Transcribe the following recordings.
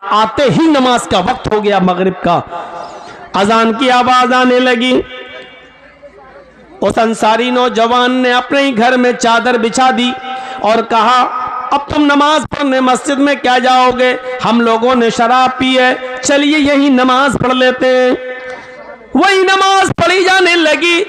आते ही नमाज का वक्त हो गया, मगरिब का। अजान की आवाज आने लगी। उस अंसारी नौजवान ने अपने ही घर में चादर बिछा दी और कहा, अब तुम नमाज पढ़ने मस्जिद में क्या जाओगे, हम लोगों ने शराब पी है, चलिए यही नमाज पढ़ लेते हैं। वही नमाज पढ़ी जाने लगी।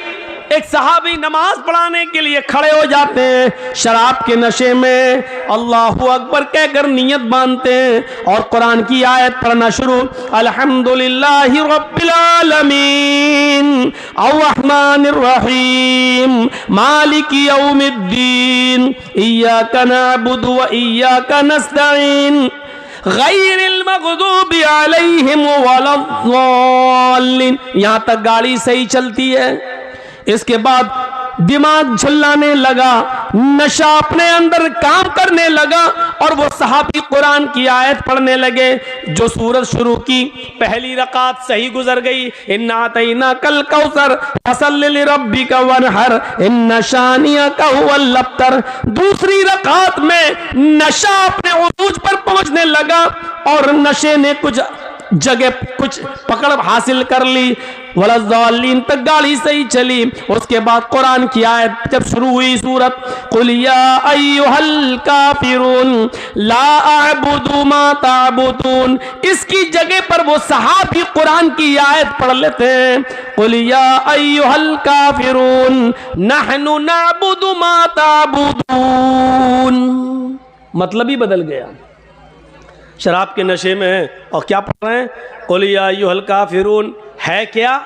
एक सहाबी नमाज पढ़ाने के लिए खड़े हो जाते हैं, शराब के नशे में अल्लाहु अकबर कहकर नियत बांधते हैं और कुरान की आयत पढ़ना शुरू। अल्हम्दुलिल्लाहि रब्बिल आलमीन अर्रहमानिर रहीम मालिकी यौमिद्दीन इय्याका नअबुदु व इय्याका नस्तईन गैरिल मग़दूबि अलैहिम वलद्दाल्लीन। यहां तक गाड़ी सही चलती है। इसके बाद दिमाग झुल्लाने लगा, नशा अपने अंदर काम करने लगा और वो सहाबी कुरान की आयत पढ़ने लगे। जो सूरत शुरू की, पहली रकात सही गुजर गई, इन्ना अतैना कल कौसर फसल्लि लिरब्बिका वनहर इन्ना शानियका हुवल अब्तर। दूसरी रकात में नशा अपने उरूज पर पहुंचने लगा और नशे ने कुछ जगह कुछ पकड़ हासिल कर ली, वलद्दाल्लीन तक गाड़ी सही चली। उसके बाद कुरान की आयत जब शुरू हुई, सूरत कुल या अय्युहल काफिरून ला अअबुदु मा ताबुदून, इसकी जगह पर वो सहाबी कुरान की आयत पढ़ लेते हैं, कुल या अय्युहल काफिरून नहनु नअबुदु मा ताबुदून। मतलब ही बदल गया। शराब के नशे में है और क्या पढ़ रहे हैं, कुल या अय्युहल काफिरून है क्या,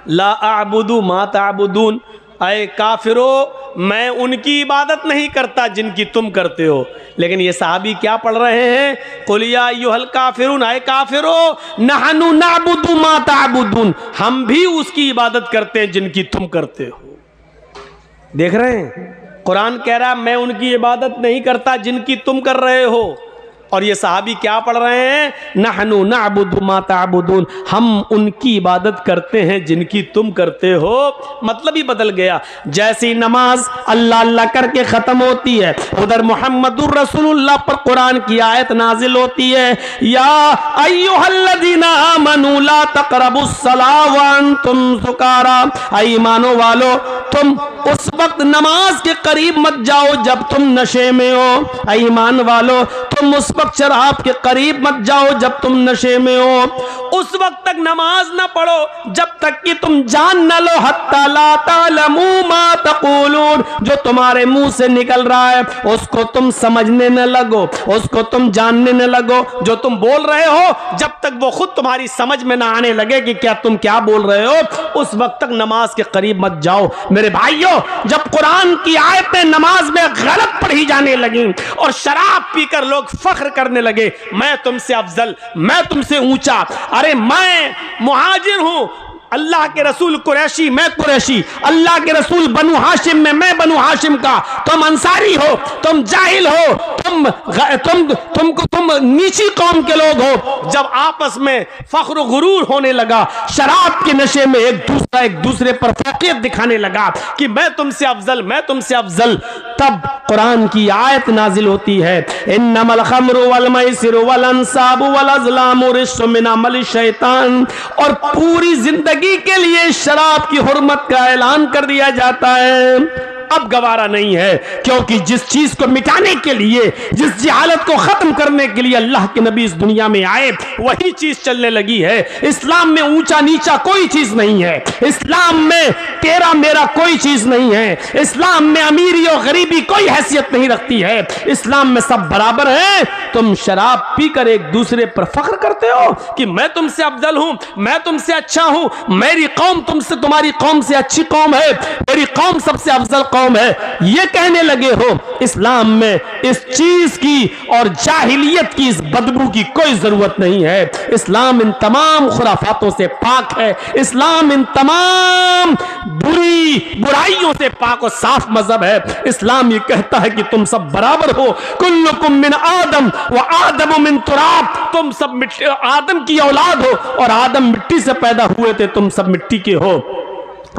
ला अअबुदु मा ताबुदून, अय काफिरो मैं उनकी इबादत नहीं करता जिनकी तुम करते हो। लेकिन ये सहाबी क्या पढ़ रहे हैं, कुल या अय्युहल काफिरून अय काफिरो नहनु नअबुदु मा ताबुदून, हम भी उसकी इबादत करते हैं जिनकी तुम करते हो। देख रहे हैं, कुरान कह रहा है मैं उनकी इबादत नहीं करता जिनकी तुम कर रहे हो, और ये सहाबी क्या पढ़ रहे हैं, नहनु नअबुदु मा ताबुदून, हम उनकी इबादत करते हैं जिनकी तुम करते हो। मतलब ही बदल गया। जैसी नमाज अल्लाह अल्लाह करके खत्म होती है, उधर मुहम्मदुर रसूलुल्लाह पर कुरान की आयत नाजिल होती है, या अय्युहल्लज़ीना आमनू ला तक़रबुस सलाह व अंतुम सुकारा, ईमानो वालो तुम उस वक्त नमाज के करीब मत जाओ जब तुम नशे में हो, ईमान वालो तुम उस वक्त शराब के करीब मत जाओ जब तुम नशे में हो, उस वक्त तक नमाज ना पढ़ो जब तक कि तुम जान न लो हत्ता ला तालमू मा तक़ूलून, जो तुम्हारे मुंह से निकल रहा है उसको तुम समझने न लगो, उसको तुम जानने न लगो। जो तुम बोल रहे हो जब तक वो खुद तुम्हारी समझ में ना आने लगे कि क्या तुम क्या बोल रहे हो, उस वक्त तक नमाज के करीब मत जाओ। मेरे भाइयों, जब कुरान की आयतें नमाज में गलत पढ़ी जाने लगी और शराब पीकर लोग फख्र करने लगे, मैं तुमसे अफजल, मैं तुमसे ऊंचा, अरे मैं मुहाजिर हूं, अल्लाह के रसूल कुरैशी, मैं कुरैशी, अल्लाह के रसूल बनु हाशिम में, मैं बनु हाशिम का, तुम अंसारी हो, तुम जाहिल हो, तुम नीची कौम के लोग हो। जब आपस में फख्र गुरूर होने लगा, शराब के नशे में एक दूसरे पर फौकियत दिखाने लगा कि मैं तुमसे अफजल, मैं तुमसे अफजल, तब कुरान की आयत नाजिल होती है, इन्नमल खम्रु वल मैसिरु वल अंसाबु वल अज़लामु रिज्सुम मिन अमलि शैतान, और पूरी जिंदगी के लिए शराब की हुर्मत का ऐलान कर दिया जाता है। अब गवारा नहीं है, क्योंकि जिस चीज को मिटाने के लिए, जिस जहालत को खत्म करने के लिए अल्लाह के नबी इस दुनिया में आए, वही चीज चलने लगी है। इस्लाम में ऊंचा नीचा कोई चीज नहीं है, इस्लाम में तेरा मेरा कोई चीज नहीं है, इस्लाम में अमीरी और गरीबी कोई हैसियत नहीं रखती है, इस्लाम में सब बराबर है। तुम शराब पीकर एक दूसरे पर फख्र करते हो कि मैं तुमसे अफजल हूं, मैं तुमसे अच्छा हूं, मेरी कौम तुमसे, तुम्हारी कौम से अच्छी कौम है, मेरी कौम सबसे अफजल कौम है, ये कहने लगे हो। इस्लाम में इस चीज की और जाहिलियत की, इस बदबू की कोई जरूरत नहीं है। इस्लाम इन तमाम खुराफातों से पाक है, इस्लाम इन तमाम बुराइयों से पाक और साफ मजहब है। इस्लाम ये कहता है कि तुम सब बराबर हो, कुल्लुकुम मिन आदम व आदम मिन तुराब, तुम सब मिट्टी, आदम की औलाद हो और आदम मिट्टी से पैदा हुए थे, तुम सब मिट्टी के हो।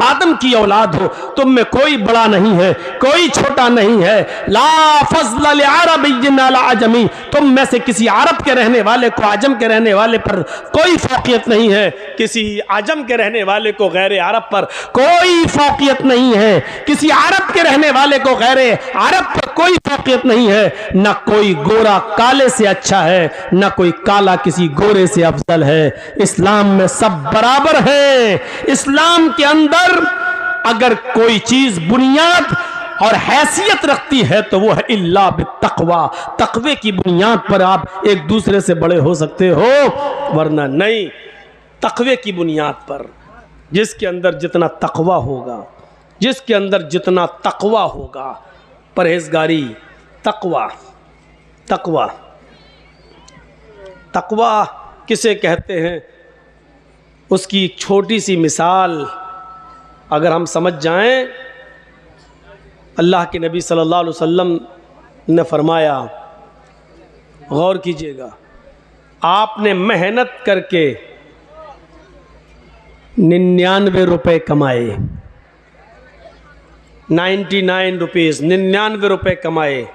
आदम की औलाद हो, तुम में कोई बड़ा नहीं है, कोई छोटा नहीं है। ला फज़्ल लिअरबिय्यिन अला अजमी, तुम में से किसी अरब के रहने वाले को आजम के रहने वाले पर कोई फौकियत नहीं है, किसी आजम के रहने वाले को गैर अरब पर कोई फौकियत नहीं है, किसी अरब के रहने वाले को गैर अरब पर कोई फौकियत नहीं है। ना कोई गोरा काले से अच्छा है, ना कोई काला किसी गोरे से अफजल है। इस्लाम में सब बराबर है। इस्लाम के अंदर अगर कोई चीज बुनियाद और हैसियत रखती है तो वो है इल्ला बित्तक़वा, तक़वे की बुनियाद पर आप एक दूसरे से बड़े हो सकते हो, वरना नहीं। तक़वे की बुनियाद पर, जिसके अंदर जितना तक़वा होगा, जिसके अंदर जितना तक़वा होगा, परहेजगारी, तक़वा, तक़वा, तक़वा किसे कहते हैं, उसकी एक छोटी सी मिसाल अगर हम समझ जाएं, अल्लाह के नबी सल्लल्लाहु अलैहि वसल्लम ने फरमाया, गौर कीजिएगा, आपने मेहनत करके 99 रुपये कमाए, 99 रुपीज़, 99 रुपये कमाए,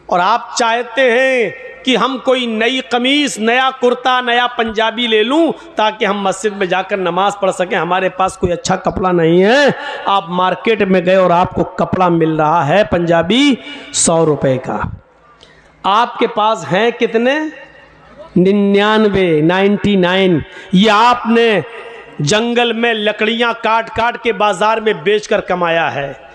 और आप चाहते हैं कि हम कोई नई कमीज, नया कुर्ता, नया पंजाबी ले लूं ताकि हम मस्जिद में जाकर नमाज पढ़ सकें। हमारे पास कोई अच्छा कपड़ा नहीं है। आप मार्केट में गए और आपको कपड़ा मिल रहा है पंजाबी 100 रुपए का। आपके पास हैं कितने? 99। ये आपने जंगल में लकड़ियां काट काट के बाजार में बेचकर कमाया है,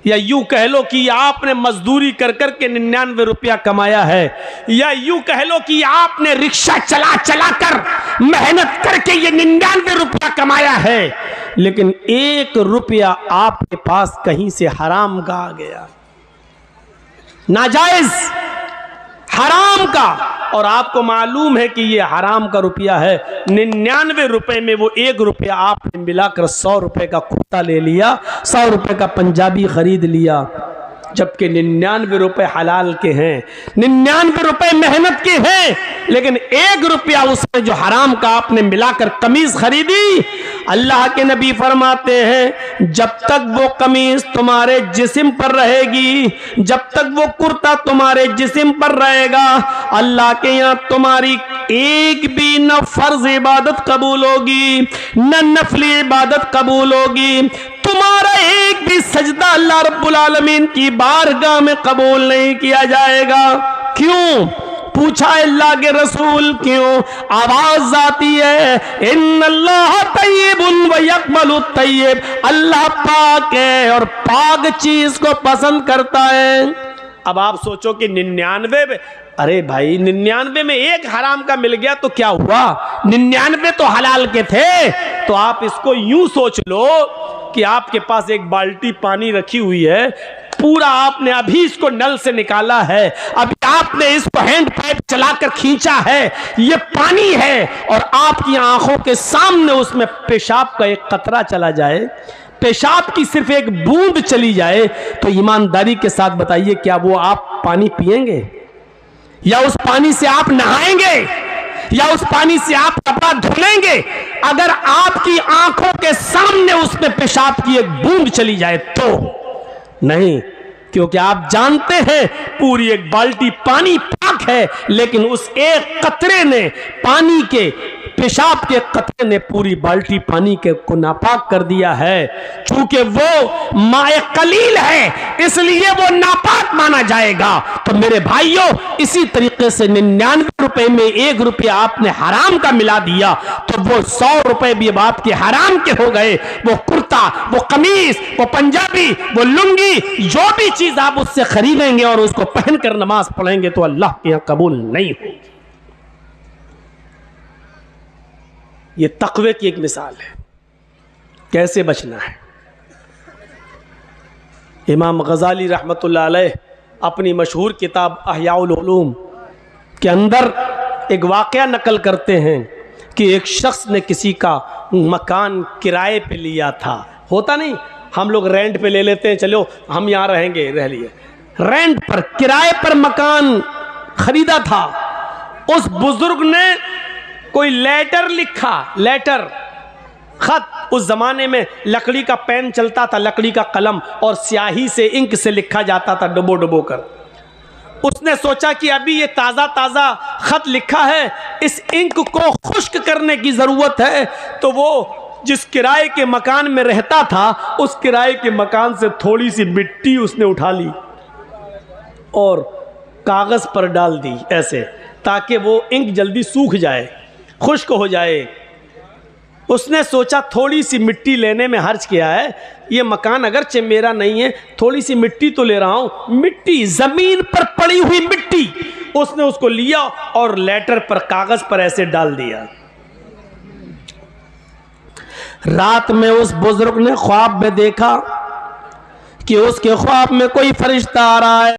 या यूं कह लो कि आपने मजदूरी कर कर के 99 रुपया कमाया है, या यूं कह लो कि आपने रिक्शा चला चला कर मेहनत करके ये 99 रुपया कमाया है। लेकिन 1 रुपया आपके पास कहीं से हराम का आ गया, नाजायज हराम का, और आपको मालूम है कि ये हराम का रुपया है। 99 रुपए में वो 1 रुपया आपने मिलाकर 100 रुपए का कुर्ता ले लिया, 100 रुपए का पंजाबी खरीद लिया, जबकि 99 रुपए हलाल के हैं, 99 रुपए मेहनत के हैं। लेकिन 1 रुपया उसमें जो हराम का आपने मिलाकर कमीज खरीदी, अल्लाह के नबी फरमाते हैं, जब तक वो कमीज तुम्हारे जिस्म पर रहेगी, जब तक वो कुर्ता तुम्हारे जिस्म पर रहेगा, अल्लाह के यहाँ तुम्हारी एक भी न फर्ज इबादत कबूल होगी, न नफली इबादत कबूल होगी, तुम्हारा एक भी सजदा अल्लाह रब्बुल आलमीन की बारगाह में कबूल नहीं किया जाएगा। क्यों? पूछा अल्लाह के रसूल, क्यों? आवाज आती है, इन्नल्लाह तय्यिबुन व यक़बलु तय्यिब, अल्लाह पाक है और पाक चीज को पसंद करता है। अब आप सोचो कि 99 में, अरे भाई 99 में 1 हराम का मिल गया तो क्या हुआ, 99 तो हलाल के थे। तो आप इसको यूं सोच लो कि आपके पास एक बाल्टी पानी रखी हुई है, पूरा आपने अभी इसको नल से निकाला है, अभी आपने इसको हैंड पाइप चलाकर खींचा है, ये पानी है, और आपकी आंखों के सामने उसमें पेशाब का एक कतरा चला जाए, पेशाब की सिर्फ एक बूंद चली जाए, तो ईमानदारी के साथ बताइए, क्या वो आप पानी पिएंगे, या उस पानी से आप नहाएंगे, या उस पानी से आप कपड़ा धुलेंगे? अगर आपकी आंखों के सामने उसमें पेशाब की एक बूंद चली जाए तो नहीं, क्योंकि आप जानते हैं पूरी एक बाल्टी पानी पाक है, लेकिन उस एक कतरे ने, पानी के पेशाब के कतरे ने पूरी बाल्टी पानी के को नापाक कर दिया है। चूंकि वो माए कलील है इसलिए वो नापाक माना जाएगा। तो मेरे भाइयों, इसी तरीके से 99 रुपए में 1 रुपया आपने हराम का मिला दिया तो वो 100 रुपए भी अब आपके हराम के हो गए। वो कुर्ता, वो कमीज, वो पंजाबी, वो लुंगी, जो भी चीज आप उससे खरीदेंगे और उसको पहनकर नमाज पढ़ेंगे तो अल्लाह के यहां कबूल नहीं होगी। ये तक़वे की एक मिसाल है, कैसे बचना है। इमाम गज़ाली रहमतुल्लाह अलैह अपनी मशहूर किताब अहयाउल उलूम के अंदर एक वाक़या नकल करते हैं कि एक शख्स ने किसी का मकान किराए पे लिया था। होता नहीं, हम लोग रेंट पे ले लेते हैं, चलो हम यहाँ रहेंगे, रह लिए। रेंट पर, किराए पर मकान खरीदा था। उस बुजुर्ग ने कोई लेटर लिखा, लेटर, खत, उस ज़माने में लकड़ी का पेन चलता था, लकड़ी का कलम, और स्याही से, इंक से लिखा जाता था डुबो डुबो कर। उसने सोचा कि अभी ये ताज़ा ताज़ा ख़त लिखा है, इस इंक को खुश्क करने की ज़रूरत है। तो वो जिस किराए के मकान में रहता था, उस किराए के मकान से थोड़ी सी मिट्टी उसने उठा ली और कागज़ पर डाल दी ऐसे, ताकि वो इंक जल्दी सूख जाए, खुश्क हो जाए। उसने सोचा थोड़ी सी मिट्टी लेने में हर्ज क्या है, ये मकान अगरचे मेरा नहीं है, थोड़ी सी मिट्टी तो ले रहा हूं। मिट्टी, जमीन पर पड़ी हुई मिट्टी, उसने उसको लिया और लेटर पर, कागज पर ऐसे डाल दिया। रात में उस बुजुर्ग ने ख्वाब में देखा कि उसके ख्वाब में कोई फरिश्ता आ रहा है।